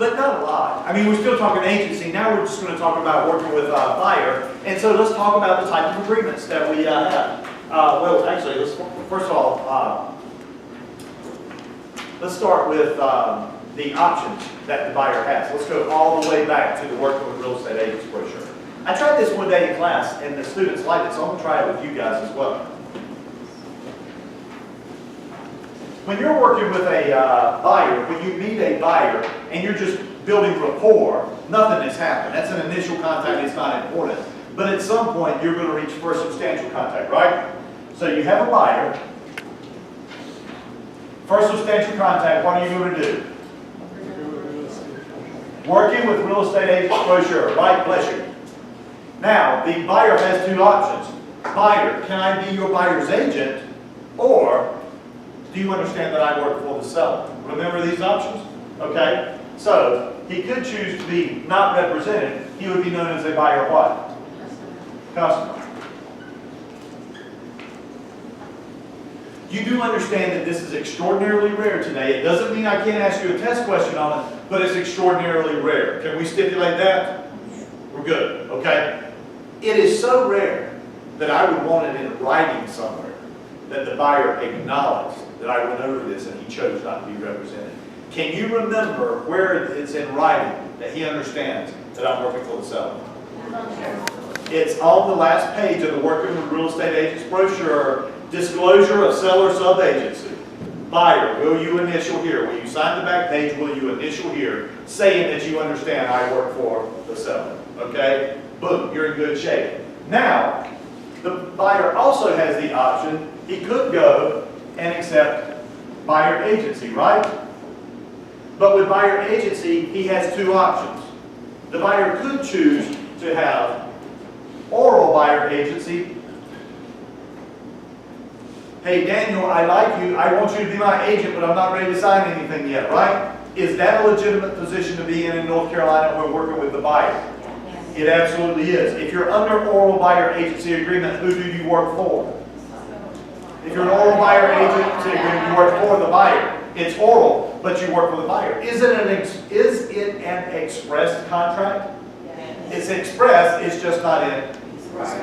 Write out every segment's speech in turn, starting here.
but not a lot. I mean, we're still talking agency. Now we're just going to talk about working with buyer. And so let's talk about the type of agreements that we have. Well, actually, first of all, let's start with the options that the buyer has. Let's go all the way back to the Working with Real Estate Agents brochure. I tried this one day in class, and the students liked it, so I'm going to try it with you guys as well. When you're working with a buyer, when you meet a buyer and you're just building rapport, nothing has happened. That's an initial contact. It's not important. But at some point, you're going to reach first substantial contact, right? So you have a buyer. First substantial contact, what are you going to do? Working with Real Estate Agents brochure, right? Bless you. Now, the buyer has two options. Buyer, can I be your buyer's agent? Or, do you understand that I work for the seller? Remember these options? Okay? So, he could choose to be not represented. He would be known as a buyer what? Customer. You do understand that this is extraordinarily rare today. It doesn't mean I can't ask you a test question on it, but it's extraordinarily rare. Can we stipulate that? We're good, okay? It is so rare that I would want it in writing somewhere that the buyer acknowledged that I went over this and he chose not to be represented. Can you remember where it's in writing that he understands that I'm working for the seller? It's on the last page of the Working with Real Estate Agents brochure. Disclosure of seller sub-agency. Buyer, will you initial here? Will you sign the back page? Will you initial here? Saying that you understand I work for the seller. Okay? Boom, you're in good shape. Now, the buyer also has the option, he could go and accept buyer agency, right? But with buyer agency, he has two options. The buyer could choose to have oral buyer agency. Hey Daniel, I like you, I want you to be my agent, but I'm not ready to sign anything yet, right? Is that a legitimate position to be in North Carolina when we're working with the buyer? Yes. It absolutely is. If you're under oral buyer agency agreement, who do you work for? If you're an oral buyer agency agreement, you work for the buyer. It's oral, but you work for the buyer. Is it an expressed contract? Yes. It's expressed, it's just not in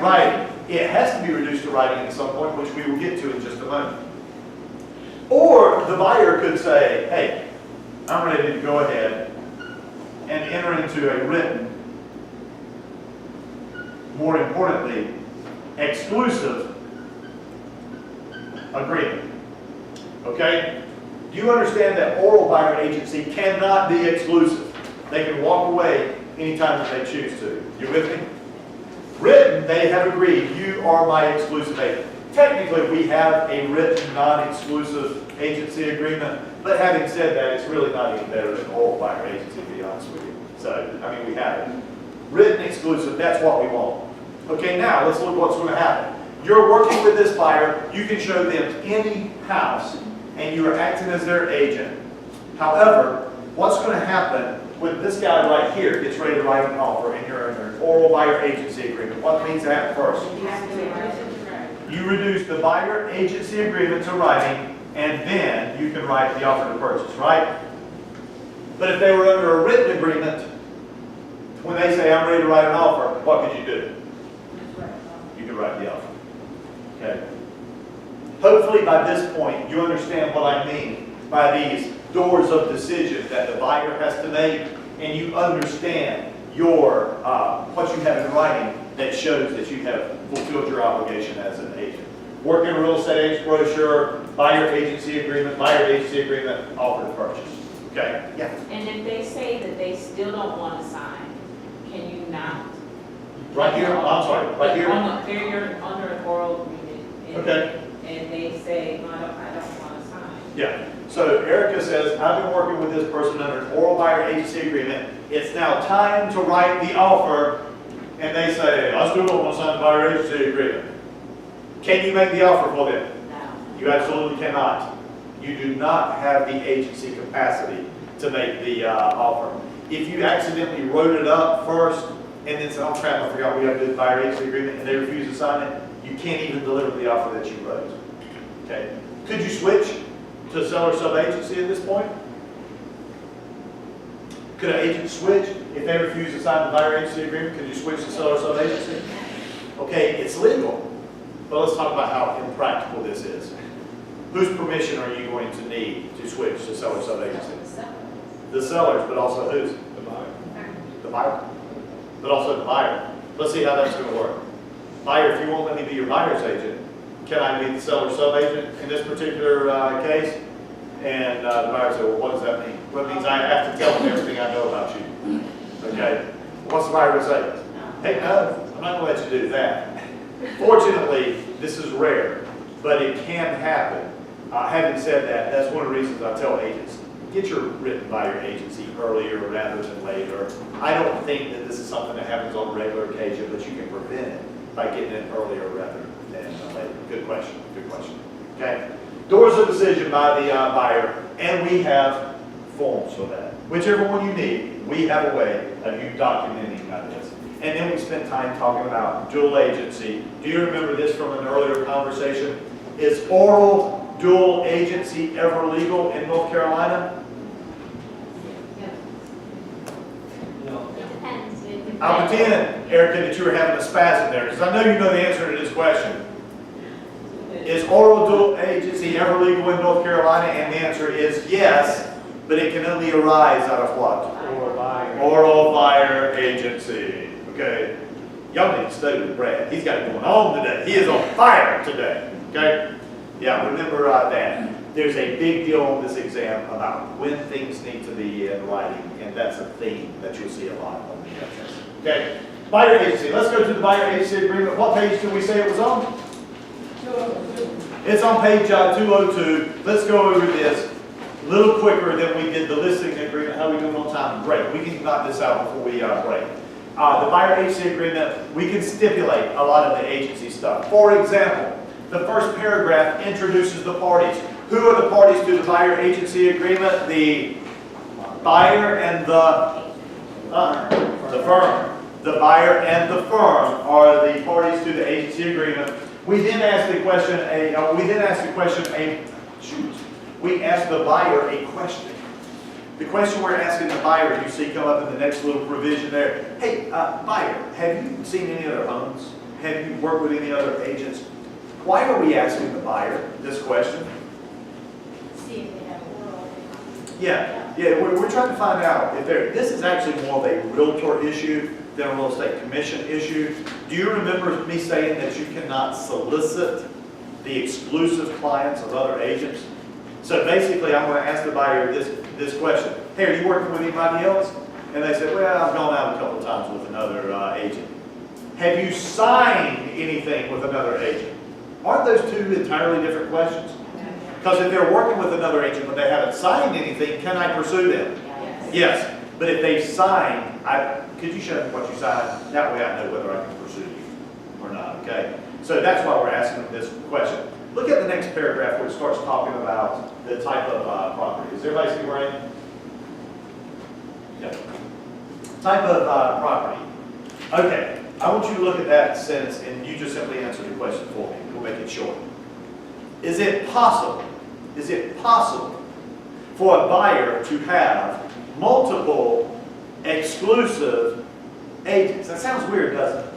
writing. It has to be reduced to writing at some point, which we will get to in just a moment. Or the buyer could say, hey, I'm ready to go ahead and enter into a written, more importantly, exclusive agreement. Okay? Do you understand that oral buyer agency cannot be exclusive? They can walk away anytime that they choose to. You with me? Written, they have agreed, you are my exclusive agent. Technically, we have a written, non-exclusive agency agreement, but having said that, it's really not even better than oral buyer agency, to be honest with you. So, I mean, we have it. Written exclusive, that's what we want. Okay, now, let's look what's going to happen. You're working with this buyer, you can show them any house, and you are acting as their agent. However, what's going to happen when this guy right here gets ready to write an offer and you're under an oral buyer agency agreement? What needs to happen first? You reduce the buyer agency agreement to writing, and then you can write the offer to purchase, right? But if they were under a written agreement, when they say, I'm ready to write an offer, what could you do? You can write the offer. Okay. Hopefully by this point, you understand what I mean by these doors of decision that the buyer has to make, and you understand your what you have in writing that shows that you have fulfilled your obligation as an agent. Working Real Estate Agents brochure, buyer agency agreement, offer to purchase. Okay? Yeah. And if they say that they still don't want to sign, can you not? Right here, I'm sorry, right here. They're under an oral agreement. Okay. And they say, no, I don't want to sign. Yeah. So Erica says, I've been working with this person under an oral buyer agency agreement. It's now time to write the offer. And they say, I still don't want to sign the buyer agency agreement. Can you make the offer for them? No. You absolutely cannot. You do not have the agency capacity to make the offer. If you accidentally wrote it up first and then said, oh crap, I forgot we have to do the buyer agency agreement, and they refuse to sign it, you can't even deliver the offer that you wrote. Okay? Could you switch to seller sub-agency at this point? Could an agent switch? If they refuse to sign the buyer agency agreement, could you switch to seller sub-agency? Okay, it's legal, but let's talk about how impractical this is. Whose permission are you going to need to switch to seller sub-agency? The sellers, but also whose? The buyer. The buyer. But also the buyer. Let's see how that's going to work. Buyer, if you won't let me be your buyer's agent, can I be the seller sub-agent in this particular case? And the buyer said, well, what does that mean? Well, it means I have to tell them everything I know about you. Okay? What's the buyer going to say? Hey, no, I'm not going to let you do that. Fortunately, this is rare, but it can happen. Having said that, that's one of the reasons I tell agents, get your written buyer agency earlier rather than later. I don't think that this is something that happens on a regular occasion, but you can prevent it by getting it earlier rather than later. Good question, good question. Okay? Doors of decision by the buyer, and we have forms for that. Whichever one you need, we have a way of you documenting this. And then we spent time talking about dual agency. Do you remember this from an earlier conversation? Is oral dual agency ever legal in North Carolina? I'll pretend, Erica, that you were having a spasm there, because I know you know the answer to this question. Is oral dual agency ever legal in North Carolina? And the answer is yes, but it can only arise out of what? Oral buyer agency. Okay? Y'all need to study with Brad. He's got it going on today. He is on fire today. Okay? Yeah, remember that. There's a big deal on this exam about when things need to be in writing, and that's a theme that you'll see a lot on the test. Okay? Buyer agency. Let's go to the buyer agency agreement. What page did we say it was on? 202. It's on page 202. Let's go over this a little quicker than we did the listing agreement. How are we doing on time? Great. We can knock this out before we break. The buyer agency agreement, we can stipulate a lot of the agency stuff. For example, the first paragraph introduces the parties. Who are the parties to the buyer agency agreement? The buyer and the firm. The buyer and the firm are the parties to the agency agreement. We then ask the question. We ask the buyer a question. The question we're asking the buyer, you see come up in the next little provision there. Hey, buyer, have you seen any other homes? Have you worked with any other agents? Why are we asking the buyer this question? See if they have oral. Yeah, we're trying to find out if this is actually more of a realtor issue than a real estate commission issue. Do you remember me saying that you cannot solicit the exclusive clients of other agents? So basically, I'm going to ask the buyer this question. Hey, are you working with anybody else? And they said, well, I've gone out a couple of times with another agent. Have you signed anything with another agent? Aren't those two entirely different questions? Because if they're working with another agent but they haven't signed anything, can I pursue them? Yes. But if they've signed, could you show me what you signed? That way I know whether I can pursue you or not, okay? So that's why we're asking them this question. Look at the next paragraph where it starts talking about the type of property. Is everybody see where I am? Yeah. Type of property. Okay. I want you to look at that sentence and you just simply answer the question for me. We'll make it short. Is it possible for a buyer to have multiple exclusive agents? That sounds weird, doesn't it?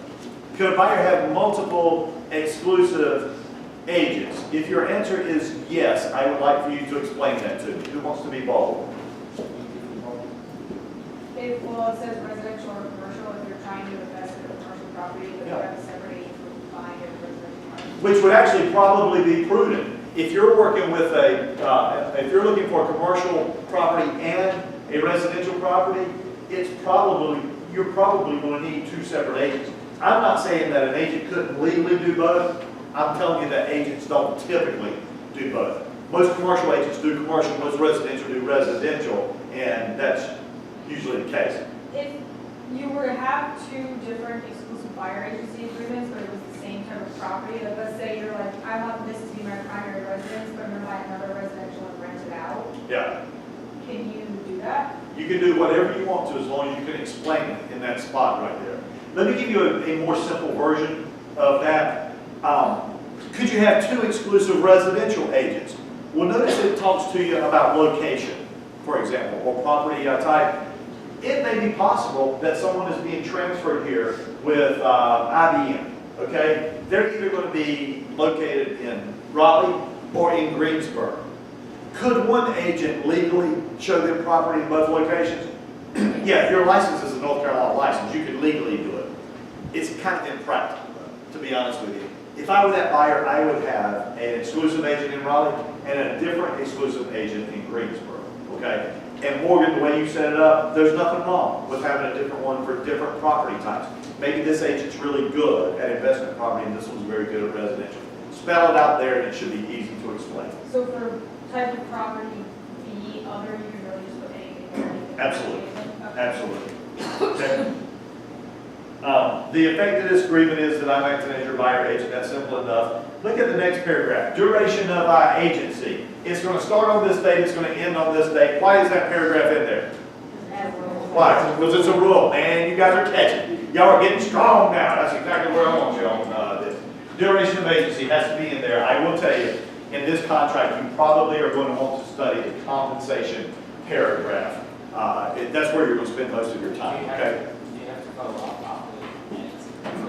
Could a buyer have multiple exclusive agents? If your answer is yes, I would like for you to explain that to me. Who wants to be bold? It says residential or commercial, if you're trying to invest in a commercial property, but you have a separate agent for buying a residential property. Which would actually probably be prudent. If you're working with if you're looking for a commercial property and a residential property, you're probably going to need two separate agents. I'm not saying that an agent couldn't legally do both. I'm telling you that agents don't typically do both. Most commercial agents do commercial, most residential do residential, and that's usually the case. If you were to have two different exclusive buyer agency agreements, but it was the same type of property, like let's say you're like, I want this to be my primary residence, but I'm going to buy another residential and rent it out. Yeah. Can you do that? You can do whatever you want to as long as you can explain it in that spot right there. Let me give you a more simple version of that. Could you have two exclusive residential agents? Well, notice it talks to you about location, for example, or property type. It may be possible that someone is being transferred here with IBM, okay? They're either going to be located in Raleigh or in Greensboro. Could one agent legally show them property in both locations? Yeah, if your license is a North Carolina license, you could legally do it. It's kind of impractical, though, to be honest with you. If I were that buyer, I would have an exclusive agent in Raleigh and a different exclusive agent in Greensboro, okay? And Morgan, the way you set it up, there's nothing wrong with having a different one for different property types. Maybe this agent's really good at investment property and this one's very good at residential. Spell it out there and it should be easy to explain. So for type of property, B, other, you can really just put anything there. anything. Absolutely. Okay. Absolutely. Okay. The effect of this agreement is that I'm acting as your buyer agent. That's simple enough. Look at the next paragraph. Duration of our agency. It's going to start on this date. It's going to end on this date. Why is that paragraph in there? Why? Because it's a rule. Man, you guys are catching. Y'all are getting strong now. That's exactly where I want you on this. Duration of agency has to be in there. I will tell you, in this contract, you probably are going to want to study the compensation paragraph. That's where you're going to spend most of your time, okay? Do you have to follow up after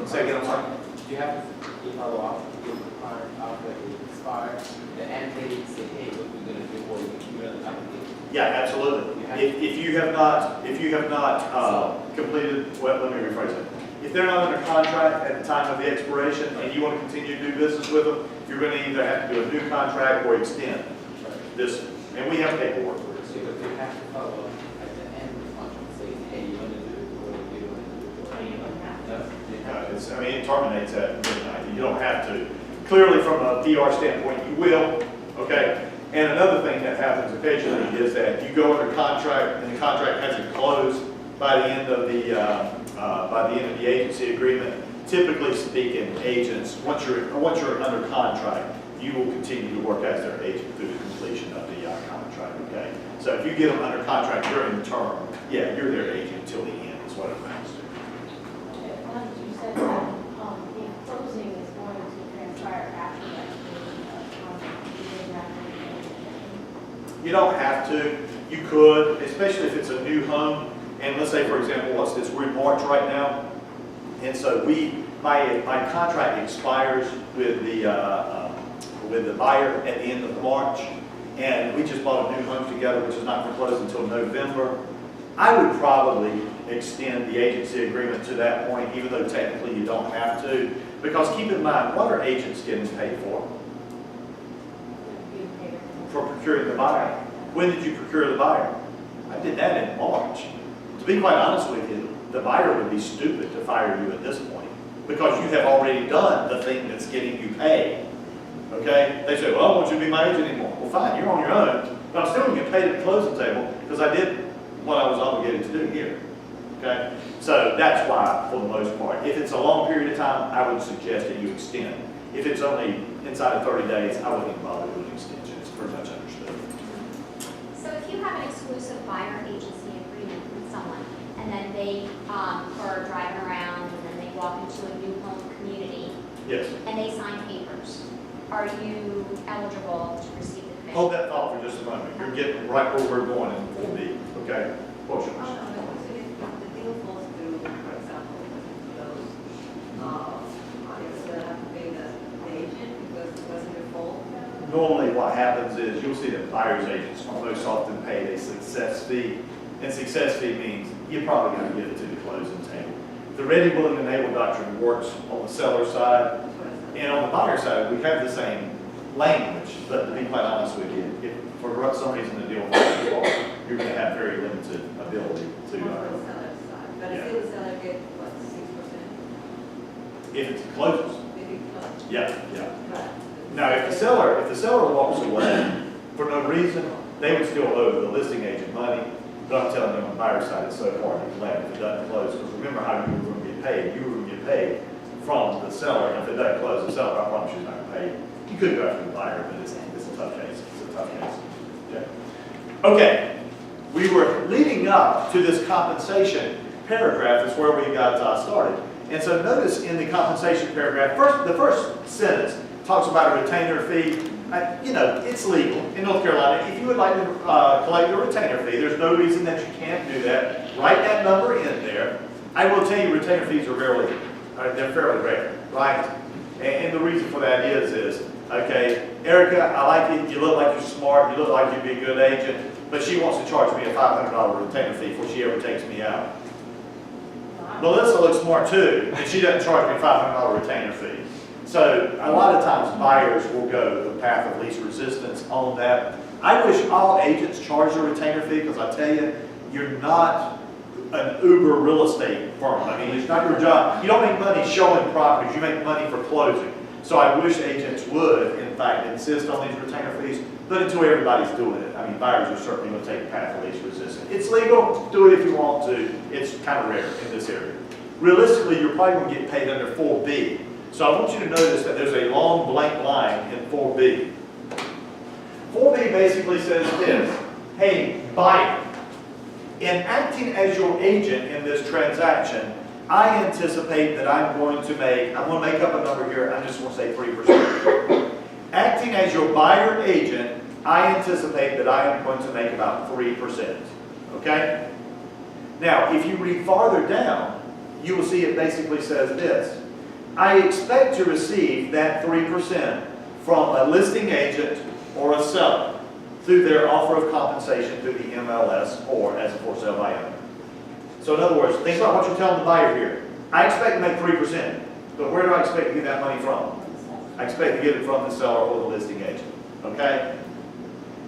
the Say again, I'm sorry. Do you have to follow up with the client after it expires? The end date, say, hey, what we're going to do, or we're going to application? Yeah, absolutely. If you have not completed, well, let me rephrase it. If they're not under contract at the time of the expiration and you want to continue to do business with them, you're going to either have to do a new contract or extend this. And we have paperwork for this. So you have to follow up at the end of the contract, say, hey, you want to do it, or you don't want to do it? Or you don't have to. No, you have to. It terminates at midnight. You don't have to. Clearly, from a PR standpoint, you will, okay? And another thing that happens occasionally is that you go under contract and the contract hasn't closed by the end of the agency agreement. Typically speaking, agents, once you're under contract, you will continue to work as their agent through the completion of the contract, okay? So if you get them under contract during the term, yeah, you're their agent until the end is what it amounts to. You said that the closing is going to transpire after that contract. You don't have to. You could, especially if it's a new home. And let's say, for example, what's this? We're in March right now, and so my contract expires with the buyer at the end of March, and we just bought a new home together, which is not going to close until November. I would probably extend the agency agreement to that point, even though technically you don't have to, because keep in mind, what are agents getting paid for? For procuring the buyer. When did you procure the buyer? I did that in March. To be quite honest with you, the buyer would be stupid to fire you at this point because you have already done the thing that's getting you paid. Okay? They say, well, I don't want you to be my agent anymore. Well, fine, you're on your own, but I'm still going to get paid at the closing table because I did what I was obligated to do here. Okay? So that's why, for the most part, if it's a long period of time, I would suggest that you extend. If it's only inside of 30 days, I wouldn't even bother with an extension. It's pretty much understood. So if you have an exclusive buyer agency agreement with someone, and then they are driving around, and then they walk into a new home community, Yes. and they sign papers, are you eligible to receive the commission? Hold that thought for just a moment. You're getting right where we're going in 4B. Okay? What's yours? The deal falls through, for example, those, are you still have to pay the agent because it wasn't your fault? Normally what happens is you'll see that buyer's agents most often pay a success fee. And success fee means you're probably going to get it to the closing table. The ready, willing, and able doctrine works on the seller side. And on the buyer side, we have the same language. But to be quite honest with you, if for some reason the deal falls apart, you're going to have very limited ability to. On the seller's side, but yeah. if the seller get, what, 6%? If it closes. Maybe close. Yeah, yeah. But Now, if the seller walks away for no reason, they would still owe the listing agent money. But I'm telling you, on the buyer side, it's so hard to collect if it doesn't close. Because remember how you were going to get paid. You were going to get paid from the seller. And if it doesn't close, the seller, I promise you, is not going to pay you. You could go after the buyer, but it's a tough case. It's a tough case. Okay. Okay. We were leading up to this compensation paragraph. Is where we got started. And so notice in the compensation paragraph, the first sentence talks about a retainer fee. It's legal in North Carolina. If you would like to collect a retainer fee, there's no reason that you can't do that. Write that number in there. I will tell you, retainer fees are they're fairly rare, right? And the reason for that is, okay, Erica, I like you, you look like you're smart, you look like you'd be a good agent, but she wants to charge me a $500 retainer fee before she ever takes me out. Melissa looks smart too, and she doesn't charge me a $500 retainer fee. So a lot of times buyers will go the path of least resistance on that. I wish all agents charged a retainer fee, because I tell you, you're not an Uber real estate firm. I mean, it's not your job. You don't make money showing properties, you make money for closing. So I wish agents would, in fact, insist on these retainer fees, but until everybody's doing it, I mean, buyers are certainly going to take the path of least resistance. It's legal, do it if you want to. It's kind of rare in this area. Realistically, you're probably going to get paid under 4B. So I want you to notice that there's a long blank line in 4B. 4B basically says this: hey, buyer, in acting as your agent in this transaction, I anticipate that I'm going to make up a number here, I'm just going to say 3%. Acting as your buyer agent, I anticipate that I am going to make about 3%. Okay? Now, if you read farther down, you will see it basically says this: I expect to receive that 3% from a listing agent or a seller through their offer of compensation through the MLS or as a for sale by owner. So in other words, think about what you're telling the buyer here. I expect to make 3%, but where do I expect to get that money from? I expect to get it from the seller or the listing agent. Okay?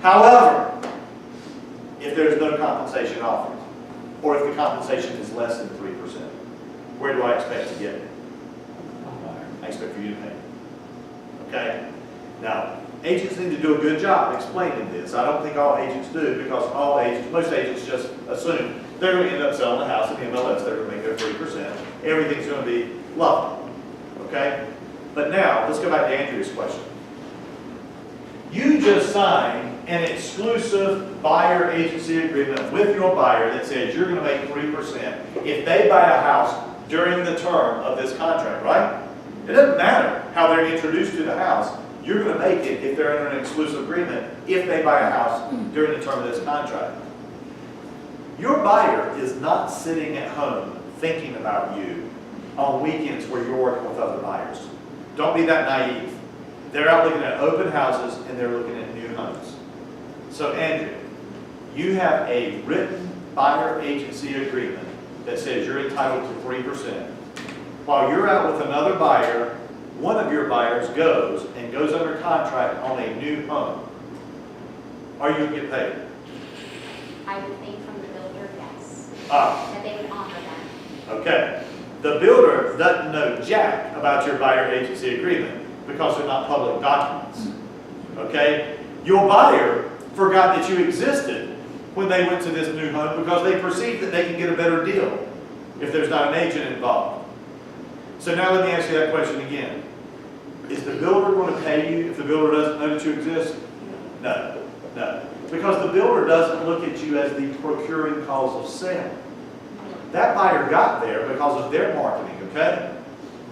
However, if there's no compensation offered, or if the compensation is less than 3%, where do I expect to get it? I expect for you to pay. Okay? Now, agents need to do a good job explaining this. I don't think all agents do, because most agents just assume they're going to end up selling the house at the MLS, they're going to make their 3%. Everything's going to be lovely. Okay? But now, let's go back to Andrea's question. You just signed an exclusive buyer agency agreement with your buyer that says you're going to make 3% if they buy a house during the term of this contract, right? It doesn't matter how they're introduced to the house. You're going to make it if they're under an exclusive agreement if they buy a house during the term of this contract. Your buyer is not sitting at home thinking about you on weekends where you're working with other buyers. Don't be that naive. They're out looking at open houses and they're looking at new homes. So Andrew, you have a written buyer agency agreement that says you're entitled to 3%. While you're out with another buyer, one of your buyers goes under contract on a new home. Are you going to get paid? I would think from the builder, yes. Ah. That they would honor that. Okay. The builder doesn't know jack about your buyer agency agreement because they're not public documents. Okay? Your buyer forgot that you existed when they went to this new home because they perceive that they can get a better deal if there's not an agent involved. So now let me ask you that question again. Is the builder going to pay you if the builder doesn't know that you exist? No. No. Because the builder doesn't look at you as the procuring cause of sale. That buyer got there because of their marketing, okay?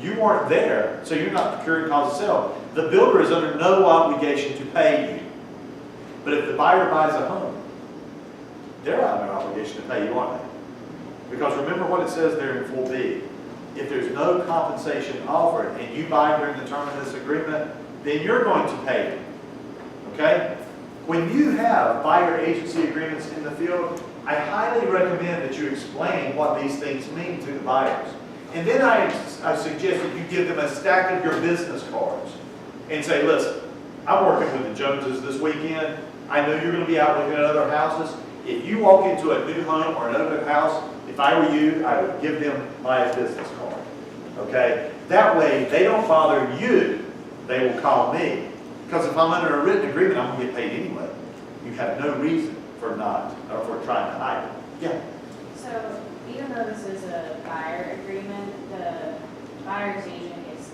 You weren't there, so you're not procuring cause of sale. The builder is under no obligation to pay you. But if the buyer buys a home, they're under obligation to pay you, aren't they? Because remember what it says there in 4B. If there's no compensation offered and you buy during the term of this agreement, then you're going to pay them. Okay? When you have buyer agency agreements in the field, I highly recommend that you explain what these things mean to the buyers. And then I suggest that you give them a stack of your business cards and say, listen, I'm working with the Joneses this weekend. I know you're going to be out looking at other houses. If you walk into a new home or an open house, if I were you, I would give them my business card. Okay? That way, they don't bother you. They will call me. Because if I'm under a written agreement, I'm going to get paid anyway. You have no reason for trying to hide it. Yeah. So even though this is a buyer agreement, the buyer's agent gets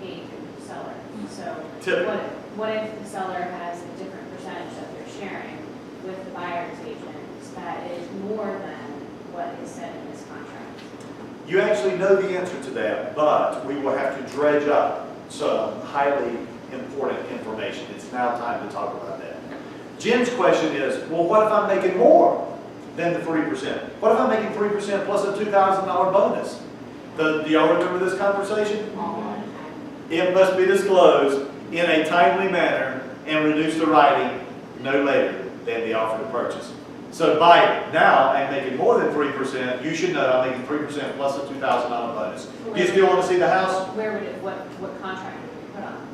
paid through the seller. So Typically. what if the seller has a different percentage that they're sharing with the buyer's agent that is more than what is said in this contract? You actually know the answer to that, but we will have to dredge up some highly important information. It's now time to talk about that. Jim's question is, well, what if I'm making more? than the 3%. What if I'm making 3% plus a $2,000 bonus? Do y'all remember this conversation? It must be disclosed in a timely manner and reduced to writing no later than the offer to purchase. So by now, I'm making more than 3%, you should know I'm making 3% plus a $2,000 bonus. Do you still want to see the house? Where would it, what contract would we put on?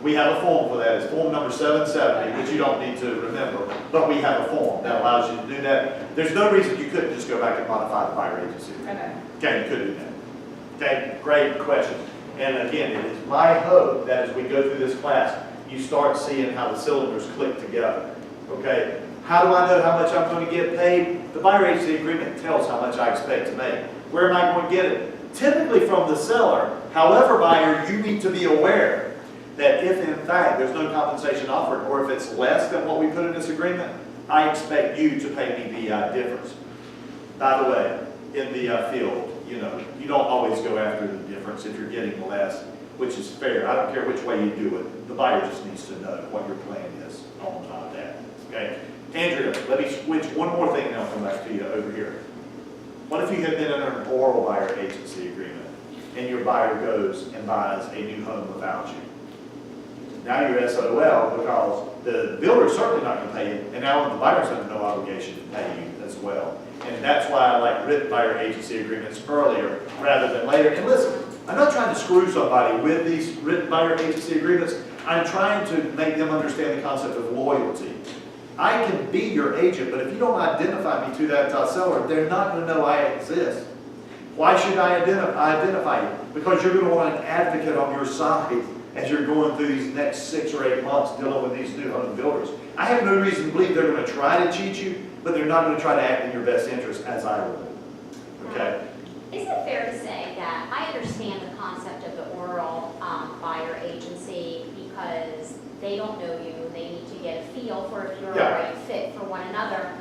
We have a form for that. It's form number 770, which you don't need to remember, but we have a form that allows you to do that. There's no reason you couldn't just go back and modify the buyer agency. Okay. Okay, you could do that. Okay, great question. And again, it is my hope that as we go through this class, you start seeing how the cylinders click together. Okay, how do I know how much I'm going to get paid? The buyer agency agreement tells how much I expect to make. Where am I going to get it? Typically from the seller. However, buyer, you need to be aware that if in fact there's no compensation offered, or if it's less than what we put in this agreement, I expect you to pay me the difference. By the way, in the field, you know, you don't always go after the difference if you're getting less, which is fair. I don't care which way you do it. The buyer just needs to know what your plan is on that. Okay? Andrea, let me switch one more thing and I'll come back to you over here. What if you had been under an oral buyer agency agreement and your buyer goes and buys a new home without you? Now you're SOL because the builder's certainly not going to pay you, and now the buyer's under no obligation to pay you as well. And that's why I like written buyer agency agreements earlier rather than later. And listen, I'm not trying to screw somebody with these written buyer agency agreements. I'm trying to make them understand the concept of loyalty. I can be your agent, but if you don't identify me to that seller, they're not going to know I exist. Why should I identify you? Because you're going to want an advocate on your side as you're going through these next 6 or 8 months dealing with these new home builders. I have no reason to believe they're going to try to cheat you, but they're not going to try to act in your best interest as I would. Okay? Is it fair to say that I understand the concept of the oral buyer agency because they don't know you, they need to get a feel for if you're a right fit for one another,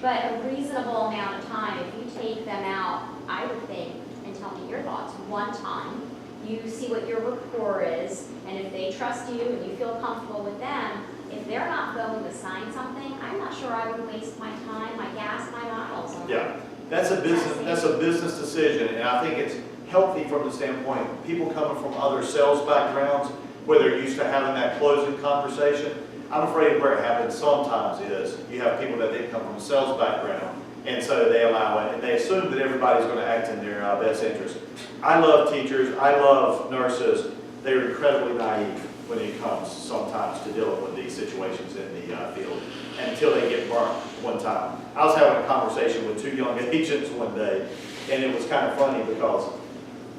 but a reasonable amount of time, if you take them out, I would think, and tell me your thoughts, one time, you see what your rapport is, and if they trust you and you feel comfortable with them, if they're not going to sign something, I'm not sure I would waste my time, my gas, my miles on Yeah, that's a business decision, and I think it's healthy from the standpoint of people coming from other sales backgrounds where they're used to having that closing conversation. I'm afraid where it happens sometimes is you have people that didn't come from a sales background, and so they allow it, and they assume that everybody's going to act in their best interest. I love teachers, I love nurses. They're incredibly naive when it comes sometimes to dealing with these situations in the field until they get burnt one time. I was having a conversation with 2 young agents one day, and it was kind of funny because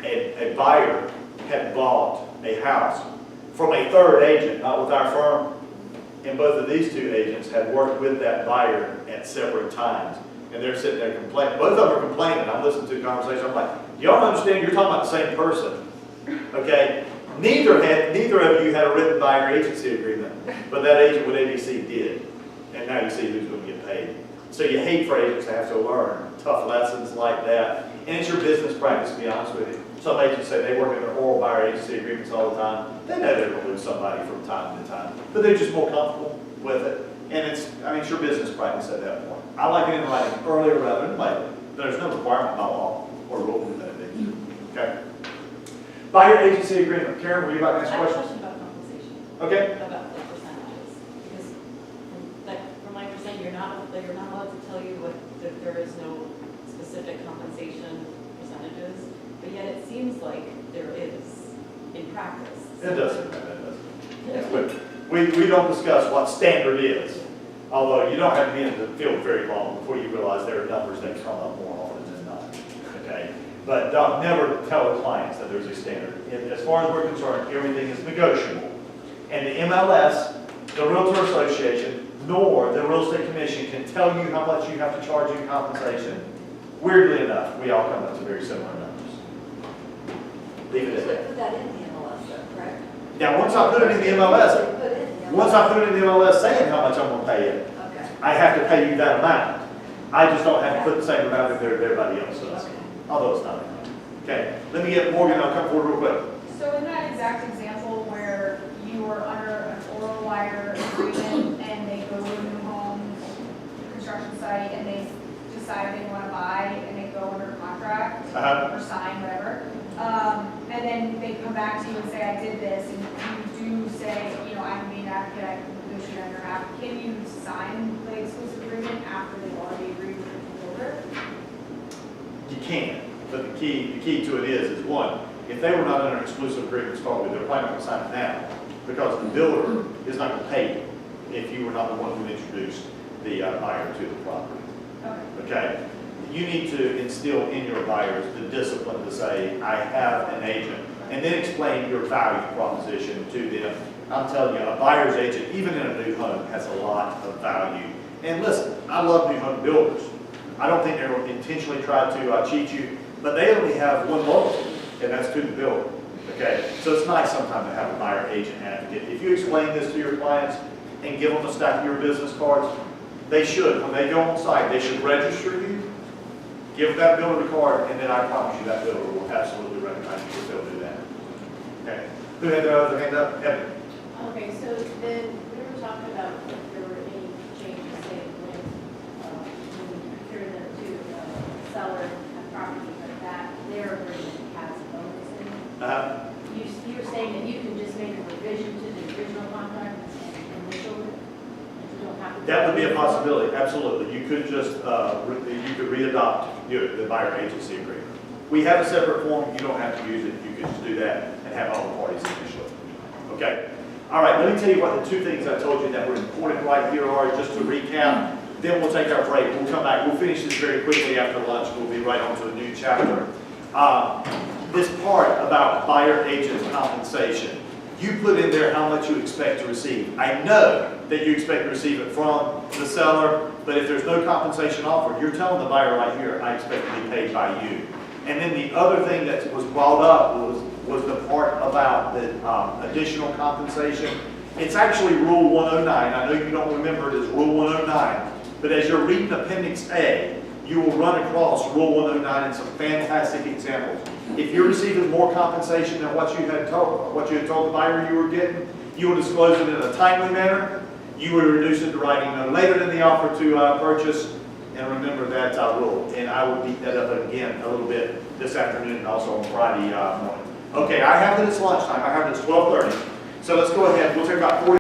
a buyer had bought a house from a third agent, not with our firm, and both of these 2 agents had worked with that buyer at separate times. And they're sitting there complaining. Both of them are complaining. I'm listening to the conversation. I'm like, do y'all understand you're talking about the same person? Okay? Neither of you had a written buyer agency agreement, but that agent with ABC did. And now you see who's going to get paid. So you hate for agents to have to learn tough lessons like that. And it's your business practice, to be honest with you. Some agents say they work under oral buyer agency agreements all the time. They know they're going to lose somebody from time to time, but they're just more comfortable with it. And it's your business practice at that point. I like it in writing earlier rather than later. There's no requirement by law or rule that it is. Okay? Buyer agency agreement. Karen, were you about to ask I have a questions? question about compensation. Okay. About the percentages, because from my understanding, you're not allowed to tell you that there is no specific compensation percentages, but yet it seems like there is in practice. It doesn't. We don't discuss what standard is, although you don't have to be in the field very long before you realize there are numbers that come up more often than not. Okay, but don't never tell the clients that there's a standard. As far as we're concerned, everything is negotiable, and the MLS, the Realtor Association, nor the Real Estate Commission can tell you how much you have to charge in compensation. Weirdly enough, we all come up to very similar numbers. Leave it at that. Put that in the MLS, though, correct? Now, once I put it in the MLS, Put it in the MLS. once I put it in the MLS saying how much I'm going to pay you, Okay. I have to pay you that amount. I just don't have to put the same amount that everybody else does, although it's not. Okay, let me get Morgan, I'll come forward real quick. So in that exact example where you were under an oral buyer agreement and they go to a new home construction site and they decide they want to buy and they go under contract Uh-huh. or sign, whatever. And then they come back to you and say, I did this, and you do say, you know, I'm being advocate, I can negotiate on your behalf. Can you sign the exclusive agreement after they've already agreed with the builder? You can, but the key to it is one, if they were not under an exclusive agreement to start with, they're probably not going to sign it now, because the builder is not going to pay you if you were not the one who introduced the buyer to the property. Okay. Okay? You need to instill in your buyers the discipline to say, I have an agent, and then explain your value proposition to them. I'm telling you, a buyer's agent, even in a new home, has a lot of value. And listen, I love new home builders. I don't think they're intentionally trying to cheat you, but they only have one loyalty, and that's to the builder. Okay? So it's nice sometimes to have a buyer agent advocate. If you explain this to your clients and give them a stack of your business cards, they should, when they go on site, they should register you, give that builder the card, and then I promise you that builder will absolutely recognize you if they'll do that. Okay? Who had their other hand up? Evan. Okay, so then we were talking about if there were any changes, say, when you procure them to the seller of property like that, their agreement has a bonus in it. You were saying that you can just make a revision to the original contract and initial it? And you don't have to. That would be a possibility, absolutely. You could just, you could re-adopt the buyer agency agreement. We have a separate form, you don't have to use it, you can just do that and have all the parties initially. Okay? All right, let me tell you what the two things I told you that were important right here are, just to recap, then we'll take our break. We'll come back, we'll finish this very quickly after lunch, we'll be right on to a new chapter. This part about buyer agent compensation, you put in there how much you expect to receive. I know that you expect to receive it from the seller, but if there's no compensation offered, you're telling the buyer right here, I expect to be paid by you. And then the other thing that was brought up was the part about the additional compensation. It's actually Rule 109. I know you don't remember it as Rule 109, but as you're reading Appendix A, you will run across Rule 109 and some fantastic examples. If you're receiving more compensation than what you had told the buyer you were getting, you will disclose it in a timely manner. You will reduce it to writing no later than the offer to purchase. And remember that rule. And I will beat that up again a little bit this afternoon and also on Friday morning. Okay, I have it, it's lunchtime. I have it, it's 12:30. So let's go ahead. We'll take about 40